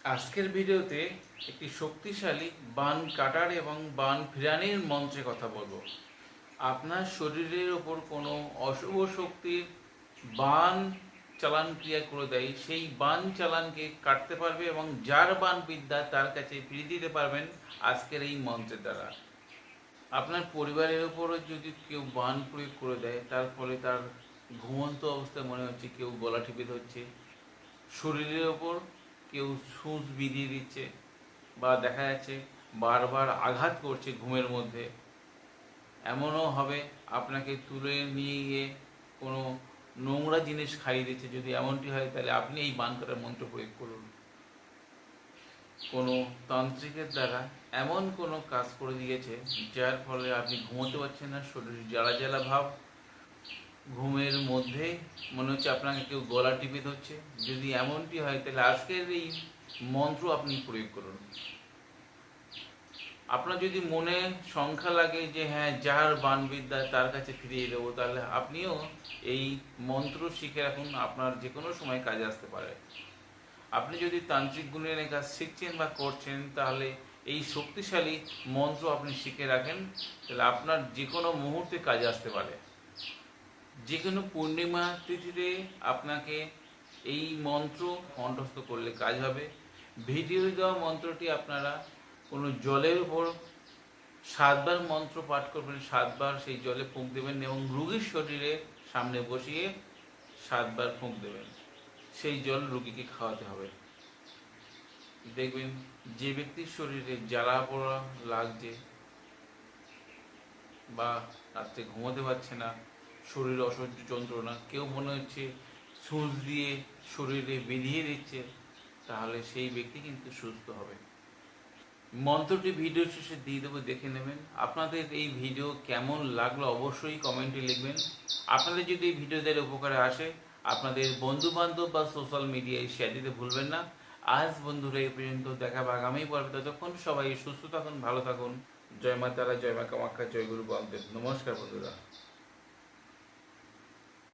আজকের ভিডিওতে একটি শক্তিশালী বান কাটার এবং বান ফিরানির মন্ত্রে কথা বলবো। আপনার শরীরের ওপর কোনো অশুভ শক্তির বান চালান ক্রিয়া করে দেয়, সেই বান চালানকে কাটতে পারবে এবং যার বান বিদ্যা তার কাছে ফিরিয়ে দিতে পারবেন আজকের এই মন্ত্রের দ্বারা। আপনার পরিবারের ওপরও যদি কেউ বান প্রয়োগ করে দেয়, তার ফলে তার ঘুমন্ত অবস্থায় মনে হচ্ছে কেউ গলা টিপে ধরছে, শরীরের ওপর কেউ সূচ বিধিয়ে দিচ্ছে, বা দেখা যাচ্ছে বারবার আঘাত করছে ঘুমের মধ্যে, এমনও হবে আপনাকে তুলে নিয়ে গিয়ে কোনো নোংরা জিনিস খাইয়ে দিচ্ছে। যদি এমনটি হয় তাহলে আপনি এই বান করার মন্ত্র প্রয়োগ করুন। কোনো তান্ত্রিকের দ্বারা এমন কোনো কাজ করে দিয়েছে যার ফলে আপনি ঘুমোতে পারছেন না, শরীর জ্বালা জ্বালা ভাব, ঘুমের মধ্যে মনে হচ্ছে আপনাকে কেউ গলা টিপে ধরছে। যদি এমনটি হয় তাহলে আজকের এই মন্ত্র আপনি প্রয়োগ করুন। আপনার যদি মনে সংখ্যা লাগে যে হ্যাঁ, যার বাণবিদ্যা তার কাছে ফিরিয়ে দেবো, তাহলে আপনিও এই মন্ত্র শিখে রাখুন, আপনার যে কোনো সময় কাজে আসতে পারে। আপনি যদি তান্ত্রিক গুণের কাজ শিখছেন বা করছেন, তাহলে এই শক্তিশালী মন্ত্র আপনি শিখে রাখেন, তাহলে আপনার যে কোনো মুহূর্তে কাজে আসতে পারে। যে কোনো পূর্ণিমা তিথিতে আপনাকে এই মন্ত্র কণ্ঠস্থ করলে কাজ হবে। ভিডিও দেওয়া মন্ত্রটি আপনারা কোনো জলের উপর 7 বার মন্ত্র পাঠ করবেন, 7 বার সেই জলে ফুঁক দেবেন এবং রুগীর শরীরে সামনে বসিয়ে 7 বার ফুঁক দেবেন। সেই জল রুগীকে খাওয়াতে হবে। দেখবেন যে ব্যক্তির শরীরে জ্বালা পোড়া লাগছে বা রাত্রে ঘুমোতে পারছে না, শরীরে অসহ্য যন্ত্রণা, কেউ মনে হচ্ছে সূচ দিয়ে শরীরে বেঁধিয়ে দিচ্ছে, তাহলে সেই ব্যক্তি কিন্তু সুস্থ হবে। মন্ত্রটি ভিডিও শেষে দিয়ে দেবো, দেখে নেবেন। আপনাদের এই ভিডিও কেমন লাগলো অবশ্যই কমেন্টে লিখবেন। আপনাদের যদি এই ভিডিও দ্বারা উপকারে আসে, আপনাদের বন্ধু বান্ধব বা সোশ্যাল মিডিয়ায় শেয়ার দিতে ভুলবেন না। আজ বন্ধুরা এই পর্যন্ত, দেখা হবে আগামী পর্বে। ততক্ষণ সবাই সুস্থ থাকুন, ভালো থাকুন। জয় মা তারা, জয় মা কামাখ্যা, জয় গুরু বামদেব। নমস্কার বন্ধুরা।